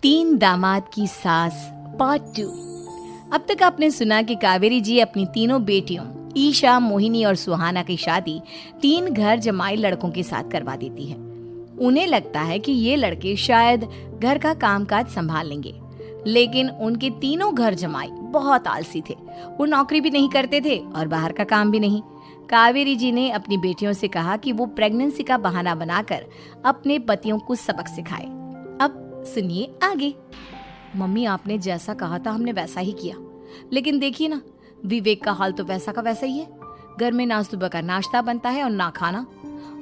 तीन दामाद की सास पार्ट 2। अब तक आपने सुना कि कावेरी जी अपनी तीनों बेटियों ईशा, मोहिनी और सुहाना की शादी 3 घर जमाई लड़कों के साथ करवा देती है। उन्हें लगता है कि ये लड़के शायद घर का कामकाज संभाल लेंगे, लेकिन उनके तीनों घर जमाई बहुत आलसी थे। वो नौकरी भी नहीं करते थे और बाहर का काम भी नहीं। कावेरी जी ने अपनी बेटियों से कहा कि वो प्रेगनेंसी का बहाना बनाकर अपने पतियों को सबक सिखाए। अब सुनिए आगे। मम्मी, आपने जैसा कहा था हमने वैसा ही किया, लेकिन देखिए ना, विवेक का हाल तो वैसा का वैसा ही है। घर में ना सुबह का नाश्ता बनता है और ना खाना।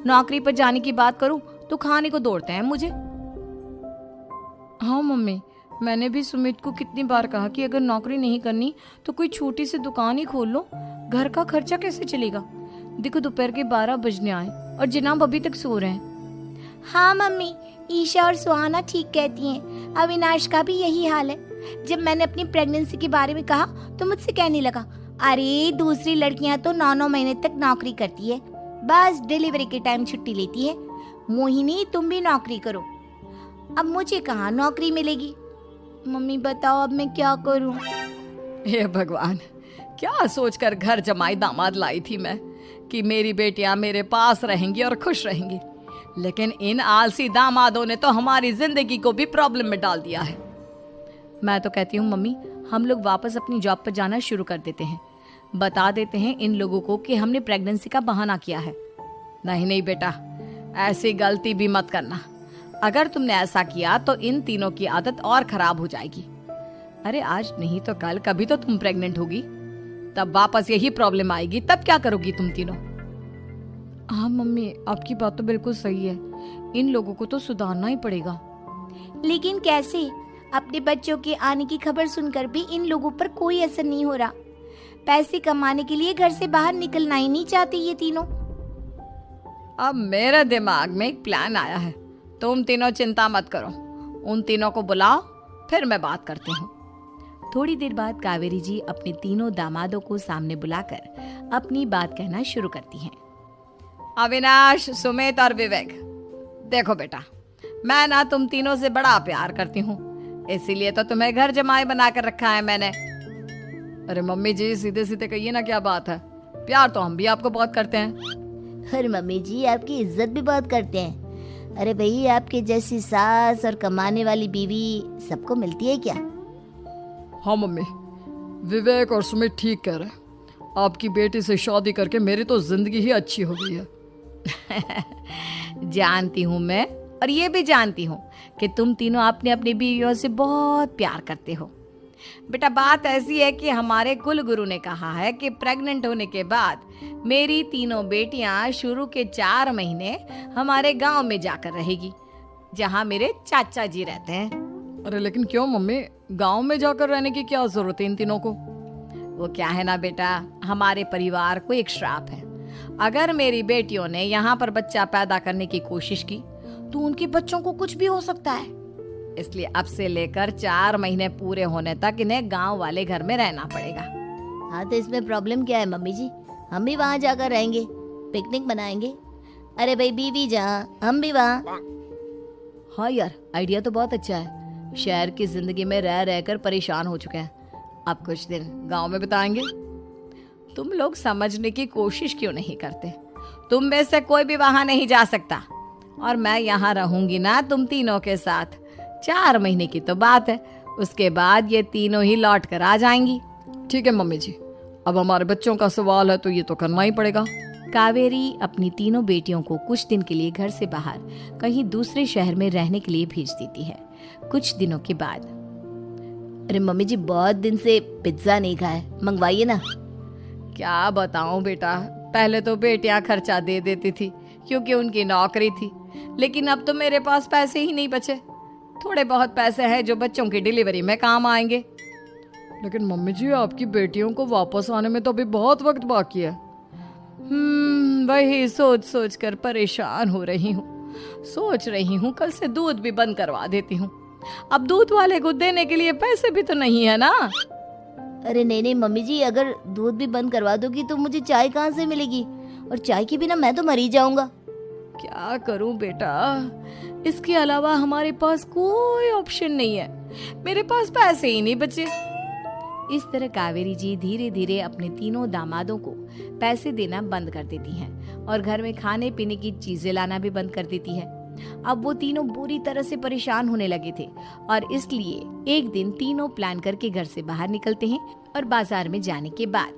नौकरी पर जाने की बात करूं तो खाने को दौड़ते हैं मुझे। हाँ मम्मी, मैंने भी सुमित को कितनी बार कहा कि अगर नौकरी नहीं करनी तो कोई छोटी सी दुकान ही खोल लो। घर का खर्चा कैसे चलेगा? देखो दोपहर के 12 बजने आए और जिनाब अभी तक सो रहे हैं। हाँ मम्मी, ईशा और सुहाना ठीक कहती हैं। अविनाश का भी यही हाल है। जब मैंने अपनी प्रेगनेंसी के बारे में कहा तो मुझसे कहने लगा, अरे दूसरी लड़कियां तो 9-9 महीने तक नौकरी करती है, बस डिलीवरी के टाइम छुट्टी लेती है। मोहिनी, तुम भी नौकरी करो। अब मुझे कहाँ नौकरी मिलेगी? मम्मी बताओ, अब मैं क्या करूं? हे भगवान, क्या सोचकर घर जमाई दामाद लाई थी मैं कि मेरी बेटियां मेरे पास रहेंगी और खुश रहेंगी, लेकिन इन आलसी दामादों ने तो हमारी जिंदगी को भी प्रॉब्लम में डाल दिया है। मैं तो कहती हूँ मम्मी, हम लोग वापस अपनी जॉब पर जाना शुरू कर देते हैं। बता देते हैं इन लोगों को कि हमने प्रेगनेंसी का बहाना किया है। नहीं नहीं बेटा, ऐसी गलती भी मत करना। अगर तुमने ऐसा किया तो इन तीनों की आदत और खराब हो जाएगी। अरे आज नहीं तो कल कभी तो तुम प्रेग्नेंट होगी, तब वापस यही प्रॉब्लम आएगी। तब क्या करोगी तुम तीनों? हाँ मम्मी, आपकी बात तो बिल्कुल सही है। इन लोगों को तो सुधारना ही पड़ेगा। लेकिन कैसे? अपने बच्चों के आने की खबर सुनकर भी इन लोगों पर कोई असर नहीं हो रहा। पैसे कमाने के लिए घर से बाहर निकलना ही नहीं चाहते ये तीनों। अब मेरे दिमाग में एक प्लान आया है। तुम तीनों चिंता मत करो, उन तीनों को बुलाओ, फिर मैं बात करती हूँ। थोड़ी देर बाद कावेरी जी अपने तीनों दामादों को सामने बुलाकर अपनी बात कहना शुरू करती हैं। अविनाश, सुमित और विवेक, देखो बेटा, मैं ना तुम तीनों से बड़ा प्यार करती हूँ, इसीलिए तो तुम्हें घर जमाई बनाकर रखा है मैंने। अरे मम्मी जी, सीधे सीधे कहिए ना, क्या बात है? प्यार तो हम भी आपको बहुत करते हैं। अरे मम्मी जी, आपकी इज्जत भी बहुत करते हैं। अरे भाई, आपके जैसी सास और कमाने वाली बीवी सबको मिलती है क्या? हाँ मम्मी, विवेक और सुमित ठीक कह रहे हैं। आपकी बेटी से शादी करके मेरी तो जिंदगी ही अच्छी हो गई है। जानती हूँ मैं, और ये भी जानती हूँ कि तुम तीनों अपने अपनी बीवियों से बहुत प्यार करते हो। बेटा, बात ऐसी है कि हमारे कुल गुरु ने कहा है कि प्रेग्नेंट होने के बाद मेरी तीनों बेटियां शुरू के 4 महीने हमारे गांव में जाकर रहेगी, जहां मेरे चाचा जी रहते हैं। अरे लेकिन क्यों मम्मी, गांव में जाकर रहने की क्या जरूरत है इन तीनों को? वो क्या है ना बेटा, हमारे परिवार को एक श्राप है। अगर मेरी बेटियों ने यहाँ पर बच्चा पैदा करने की कोशिश की तो उनके बच्चों को कुछ भी हो सकता है। इसलिए अब से लेकर 4 महीने पूरे होने तक इन्हें गांव वाले घर में रहना पड़ेगा। हाँ तो इसमें प्रॉब्लम क्या है मम्मी जी? हम भी वहाँ जाकर रहेंगे, पिकनिक बनाएंगे। अरे भाई, बीवी जहाँ हम भी वहाँ। हाँ यार, आइडिया तो बहुत अच्छा है। शहर की जिंदगी में रह रहकर परेशान हो चुके हैं, अब कुछ दिन गांव में बिताएंगे। तुम लोग समझने की कोशिश क्यों नहीं करते? तुम में से कोई भी वहां नहीं जा सकता, और मैं यहाँ रहूंगी ना तुम तीनों के साथ। 4 महीने की तो बात है, उसके बाद ये तीनों ही लौट कर आ जाएंगी। ठीक है मम्मी जी, अब हमारे बच्चों का सवाल है तो ये तो करना ही पड़ेगा। कावेरी अपनी तीनों बेटियों को कुछ दिन के लिए घर से बाहर कहीं दूसरे शहर में रहने के लिए भेज देती है। कुछ दिनों के बाद, अरे मम्मी जी, बहुत दिन से पिज्जा नहीं खाया, मंगवाइए ना। क्या बताऊं बेटा, पहले तो बेटियां खर्चा दे देती थी क्योंकि उनकी नौकरी थी, लेकिन अब तो मेरे पास पैसे ही नहीं बचे। थोड़े बहुत पैसे हैं जो बच्चों की डिलीवरी में काम आएंगे। लेकिन मम्मी जी, आपकी बेटियों को वापस आने में तो अभी बहुत वक्त बाकी है। वही सोच सोच कर परेशान हो रही हूँ। सोच रही हूँ कल से दूध भी बंद करवा देती हूँ। अब दूध वाले को देने के लिए पैसे भी तो नहीं है ना। अरे नहीं नहीं मम्मी जी, अगर दूध भी बंद करवा दोगी तो मुझे चाय कहाँ से मिलेगी? और चाय के बिना मैं तो मर ही जाऊंगा। क्या करूं बेटा, इसके अलावा हमारे पास कोई ऑप्शन नहीं है, मेरे पास पैसे ही नहीं बचे। इस तरह कावेरी जी धीरे धीरे अपने तीनों दामादों को पैसे देना बंद कर देती हैं और घर में खाने पीने की चीजें लाना भी बंद कर देती है। अब वो तीनों बुरी तरह से परेशान होने लगे थे और इसलिए एक दिन तीनों प्लान करके घर से बाहर निकलते हैं और बाजार में जाने के बाद,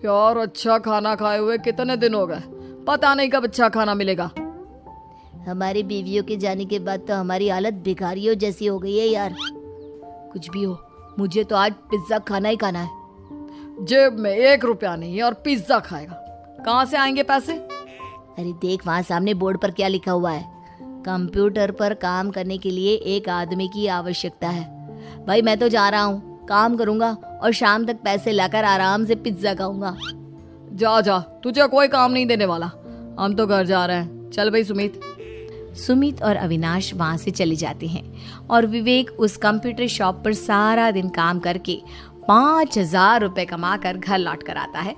यार अच्छा खाना खाए हुए कितने दिन हो गए, पता नहीं कब अच्छा खाना मिलेगा। हमारी बीवियों के जाने के बाद तो हमारी हालत भिखारियों जैसी हो गई है यार। कुछ भी हो, मुझे तो आज पिज्जा खाना ही खाना है। जेब में 1 रुपया नहीं और पिज्जा खाएगा, कहाँ से आएंगे पैसे? अरे देख वहाँ सामने बोर्ड पर क्या लिखा हुआ है, कंप्यूटर पर काम करने के लिए एक आदमी की आवश्यकता है। भाई मैं तो जा रहा हूँ, काम करूंगा और शाम तक पैसे लाकर आराम से पिज्जा खाऊंगा। जा जा, तुझे कोई काम नहीं देने वाला, हम तो घर जा रहे हैं। चल भाई सुमित। सुमित और अविनाश वहां से चले जाते हैं और विवेक उस कंप्यूटर शॉप पर सारा दिन काम करके 5,000 रुपए कमा कर घर लौट कर आता है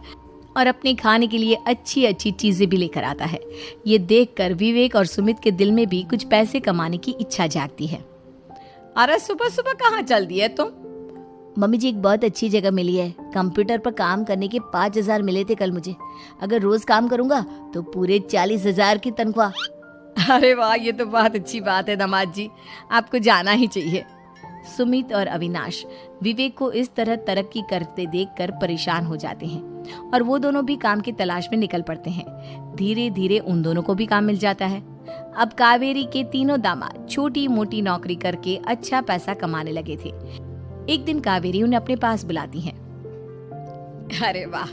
और अपने खाने के लिए अच्छी अच्छी चीजें भी लेकर आता है। ये देखकर विवेक और सुमित के दिल में भी कुछ पैसे कमाने की इच्छा जागती है। अरे सुबह सुबह कहाँ चल दी है तुम? मम्मी जी एक बहुत अच्छी जगह मिली है, कंप्यूटर पर काम करने के 5,000 मिले थे कल मुझे। अगर रोज काम करूंगा तो पूरे 40,000 की तनख्वाह। अरे वाह, ये तो बहुत अच्छी बात है दामाद जी, आपको जाना ही चाहिए। सुमित और अविनाश विवेक को इस तरह तरक्की करते देखकर परेशान हो जाते हैं और वो दोनों भी काम की तलाश में निकल पड़ते हैं। धीरे धीरे उन दोनों को भी काम मिल जाता है। अब कावेरी के तीनों दामाद छोटी मोटी नौकरी करके अच्छा पैसा कमाने लगे थे। एक दिन कावेरी उन्हें अपने पास बुलाती है। अरे वाह,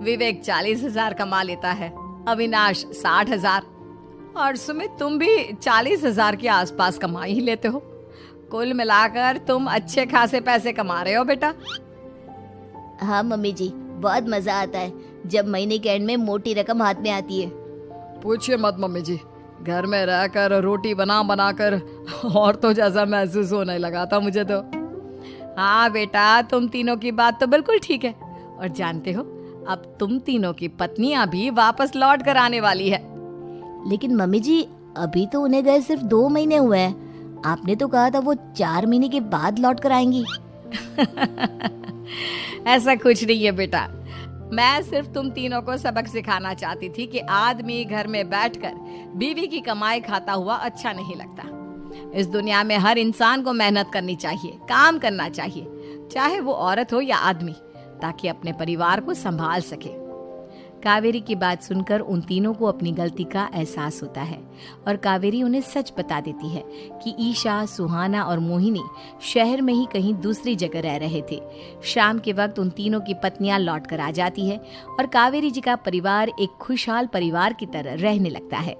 विवेक 40,000 कमा लेता है, अविनाश 60,000 और सुमित तुम भी 40,000 के आसपास कमा ही लेते हो। कुल मिलाकर तुम अच्छे खासे पैसे कमा रहे हो बेटा। हाँ मम्मी जी, बहुत मजा आता है जब महीने के एंड में मोटी रकम हाथ में आती है। पूछिए मत मम्मी जी, घर में रहकर रोटी बना बना कर और तो जैसा महसूस होने लगा था मुझे तो। हाँ बेटा, तुम तीनों की बात तो बिल्कुल ठीक है और जानते हो अब तुम तीनों की पत्नियां भी वापस लौट कर आने वाली है। लेकिन मम्मी जी अभी तो उन्हें गए सिर्फ 2 महीने हुए हैं, आपने तो कहा था वो 4 महीने के बाद लौट कर आएंगी। ऐसा कुछ नहीं है बेटा, मैं सिर्फ तुम तीनों को सबक सिखाना चाहती थी कि आदमी घर में बैठकर बीवी की कमाई खाता हुआ अच्छा नहीं लगता। इस दुनिया में हर इंसान को मेहनत करनी चाहिए, काम करना चाहिए, चाहे वो औरत हो या आदमी, ताकि अपने परिवार को संभाल सके। कावेरी की बात सुनकर उन तीनों को अपनी गलती का एहसास होता है और कावेरी उन्हें सच बता देती है कि ईशा, सुहाना और मोहिनी शहर में ही कहीं दूसरी जगह रह रहे थे। शाम के वक्त उन तीनों की पत्नियां लौट कर आ जाती है और कावेरी जी का परिवार एक खुशहाल परिवार की तरह रहने लगता है।